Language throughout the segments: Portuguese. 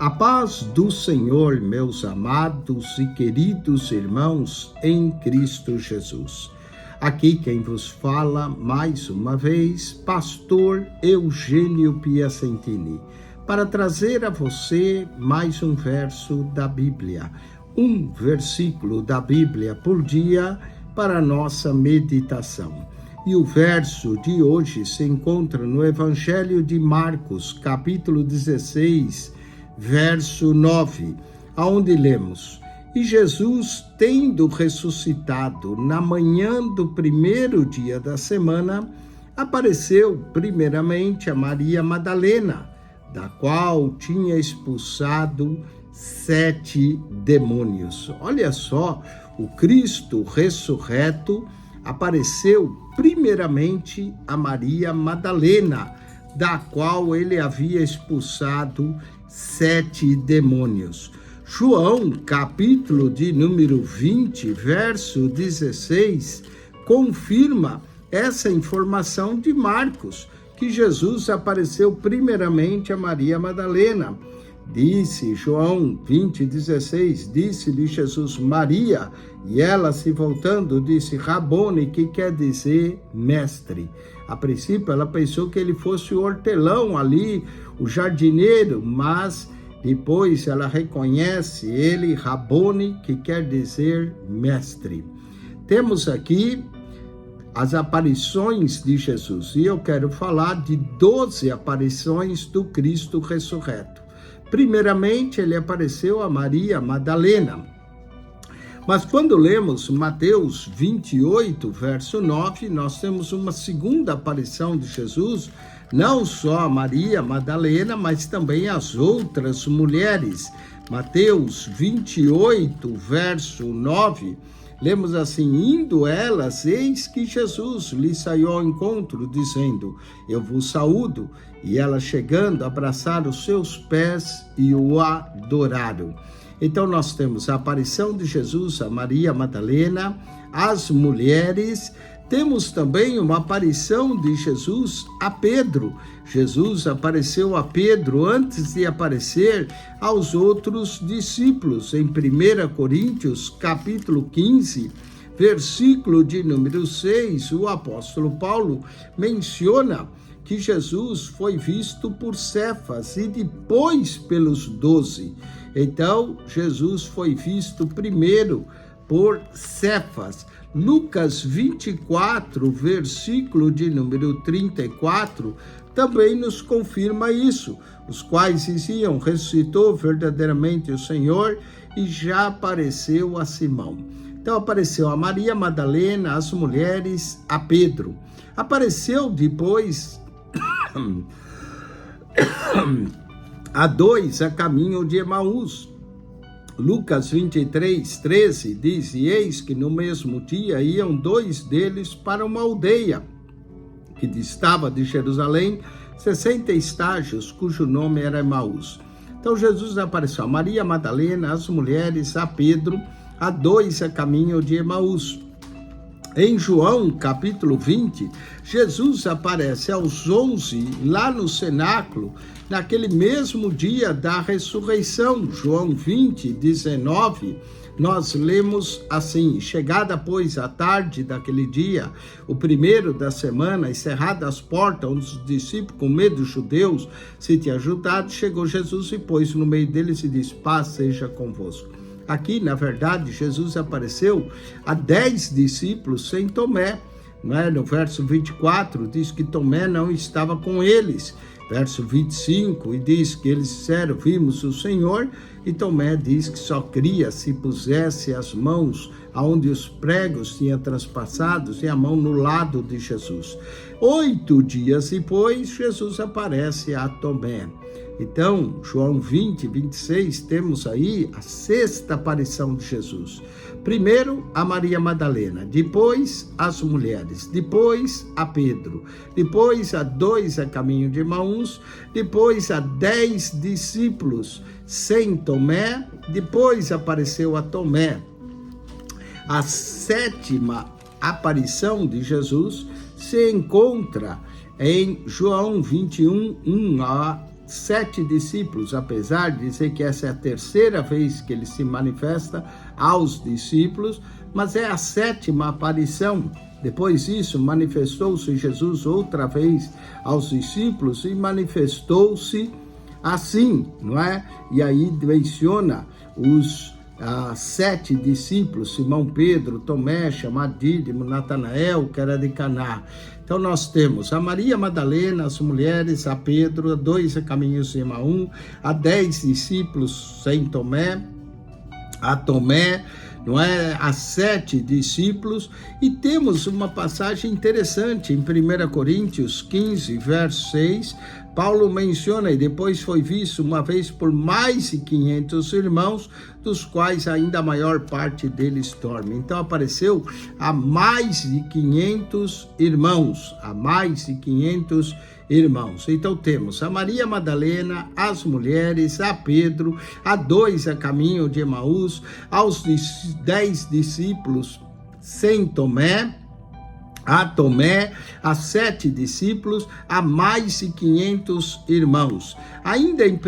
A paz do Senhor, meus amados e queridos irmãos em Cristo Jesus. Aqui quem vos fala, mais uma vez, pastor Eugênio Piacentini, para trazer a você mais um verso da Bíblia, um versículo da Bíblia por dia para a nossa meditação. E o verso de hoje se encontra no Evangelho de Marcos, capítulo 16, verso 9, aonde lemos: E Jesus, tendo ressuscitado na manhã do primeiro dia da semana, apareceu primeiramente a Maria Madalena, da qual tinha expulsado 7 demônios. Olha só, o Cristo ressurreto apareceu primeiramente a Maria Madalena, da qual ele havia expulsado 7 demônios. João, capítulo de número 20, verso 16, confirma essa informação de Marcos, que Jesus apareceu primeiramente a Maria Madalena. Disse João 20:16, disse-lhe Jesus Maria, e ela, se voltando, disse Rabone, que quer dizer mestre. A princípio ela pensou que ele fosse o hortelão ali, o jardineiro, mas depois ela reconhece ele, Rabone, que quer dizer mestre. Temos aqui as aparições de Jesus, e eu quero falar de 12 aparições do Cristo ressurreto. Primeiramente, ele apareceu a Maria Madalena. Mas quando lemos Mateus 28, verso 9, nós temos uma segunda aparição de Jesus, não só a Maria Madalena, mas também as outras mulheres. Mateus 28, verso 9, lemos assim: indo elas, eis que Jesus lhe saiu ao encontro, dizendo, eu vos saúdo. E elas, chegando, abraçaram os seus pés e o adoraram. Então nós temos a aparição de Jesus a Maria Madalena, as mulheres. Temos também uma aparição de Jesus a Pedro. Jesus apareceu a Pedro antes de aparecer aos outros discípulos. Em 1 Coríntios, capítulo 15, versículo de número 6, o apóstolo Paulo menciona que Jesus foi visto por Cefas e depois pelos 12. Então, Jesus foi visto primeiro por Cefas. Lucas 24, versículo de número 34, também nos confirma isso, os quais diziam, ressuscitou verdadeiramente o Senhor e já apareceu a Simão. Então apareceu a Maria Madalena, as mulheres, a Pedro. Apareceu depois a 2 a caminho de Emaús. Lucas 23, 13 diz, e eis que no mesmo dia iam 2 deles para uma aldeia que distava de Jerusalém 60 estágios, cujo nome era Emaús. Então Jesus apareceu a Maria Madalena, as mulheres, a Pedro, a 2 a caminho de Emaús. Em João, capítulo 20, Jesus aparece aos 11 lá no cenáculo, naquele mesmo dia da ressurreição. João 20, 19, nós lemos assim: chegada, pois, a tarde daquele dia, o primeiro da semana, encerradas as portas, onde os discípulos, com medo dos judeus, se tinham ajudado, chegou Jesus e pôs no meio deles e disse, paz seja convosco. Aqui, na verdade, Jesus apareceu a 10 discípulos sem Tomé. No verso 24, diz que Tomé não estava com eles. Verso 25, e diz que eles disseram, vimos o Senhor. E Tomé diz que só cria se pusesse as mãos aonde os pregos tinham transpassados e a mão no lado de Jesus. 8 dias depois, Jesus aparece a Tomé. Então, João 20, 26, temos aí a 6ª aparição de Jesus. Primeiro, a Maria Madalena, depois as mulheres, depois a Pedro, depois a 2 a caminho de Emaús, depois a 10 discípulos sem Tomé, depois apareceu a Tomé. A 7ª aparição de Jesus se encontra em João 21, 1 a 7 discípulos, apesar de dizer que essa é a terceira vez que ele se manifesta aos discípulos, mas é a 7ª aparição. Depois disso, manifestou-se Jesus outra vez aos discípulos e manifestou-se assim, não é? E aí menciona os 7 discípulos: Simão Pedro, Tomé, chamado Dídimo, Natanael, que era de Caná. Então nós temos a Maria Madalena, as mulheres, a Pedro, a 2 caminhos de Emaús, a 10 discípulos sem Tomé, a Tomé, não é? A 7 discípulos. E temos uma passagem interessante em 1 Coríntios 15, verso 6, Paulo menciona: e depois foi visto uma vez por mais de 500 irmãos, dos quais ainda a maior parte deles dorme. Então apareceu a mais de 500 irmãos, Então temos a Maria Madalena, as mulheres, a Pedro, a 2 a caminho de Emaús, aos 10 discípulos sem Tomé, a Tomé, a 7 discípulos, a mais de 500 irmãos. Ainda em 1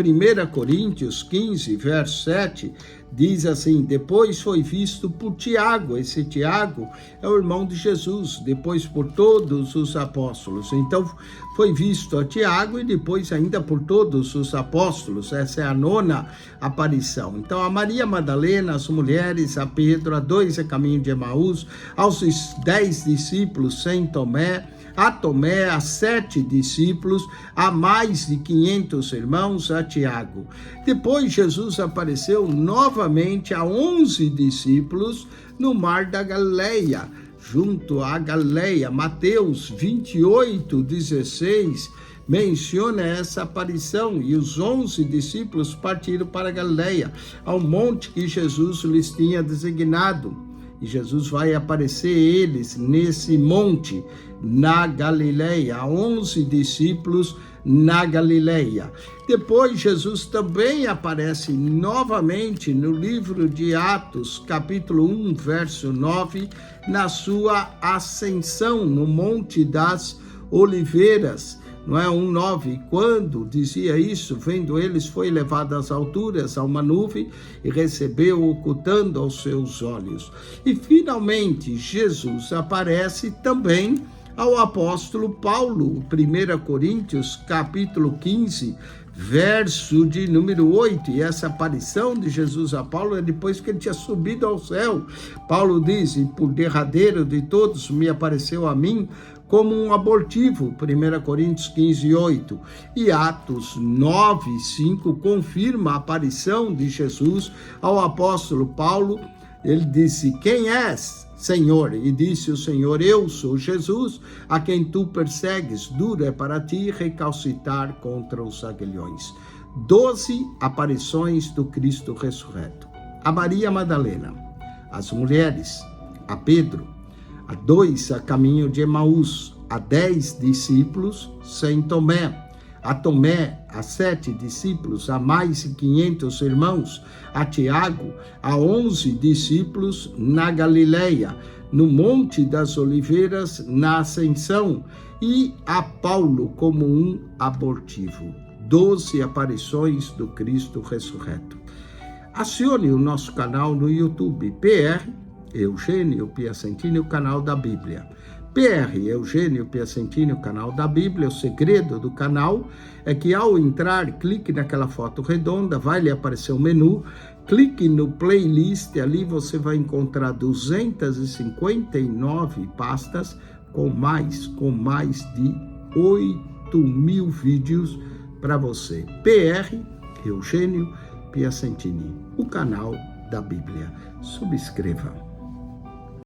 Coríntios 15, verso 7, diz assim: depois foi visto por Tiago. Esse Tiago é o irmão de Jesus, depois por todos os apóstolos. Então foi visto a Tiago e depois ainda por todos os apóstolos. Essa é a 9ª aparição. Então a Maria Madalena, as mulheres, a Pedro, a 2 a caminho de Emaús, aos 10 discípulos sem Tomé, a Tomé, a 7 discípulos, a mais de 500 irmãos, a Tiago. Depois Jesus apareceu novamente a 11 discípulos no mar da Galileia, junto à Galileia. Mateus 28, 16 menciona essa aparição, e os 11 discípulos partiram para a Galileia, ao monte que Jesus lhes tinha designado. E Jesus vai aparecer eles nesse monte, na Galileia, 11 discípulos na Galileia. Depois Jesus também aparece novamente no livro de Atos, capítulo 1, verso 9, na sua ascensão no Monte das Oliveiras. Não é? 1:9, quando dizia isso, vendo eles, foi levado às alturas a uma nuvem e recebeu ocultando aos seus olhos. E finalmente Jesus aparece também ao apóstolo Paulo, 1 Coríntios capítulo 15, verso de número 8, e essa aparição de Jesus a Paulo é depois que ele tinha subido ao céu. Paulo diz: e por derradeiro de todos me apareceu a mim como um abortivo, 1 Coríntios 15, 8. E Atos 9, 5 confirma a aparição de Jesus ao apóstolo Paulo. Ele disse: quem és, Senhor? E disse o Senhor: eu sou Jesus, a quem tu persegues. Duro é para ti recalcitrar contra os aguilhões. 12 aparições do Cristo ressurreto. A Maria Madalena, as mulheres, a Pedro, a 2 a caminho de Emaús, a 10 discípulos sem Tomé, a Tomé, a 7 discípulos, a mais de 500 irmãos, a Tiago, a 11 discípulos na Galileia, no Monte das Oliveiras, na Ascensão, e a Paulo como um abortivo. 12 aparições do Cristo ressurreto. Acione o nosso canal no YouTube, PR Eugênio Piacentini, o canal da Bíblia. PR Eugênio Piacentini, o canal da Bíblia. O segredo do canal é que ao entrar, clique naquela foto redonda, vai lhe aparecer um menu, clique no playlist, ali você vai encontrar 259 pastas com mais de 8.000 vídeos para você. PR Eugênio Piacentini, o canal da Bíblia. Subscreva.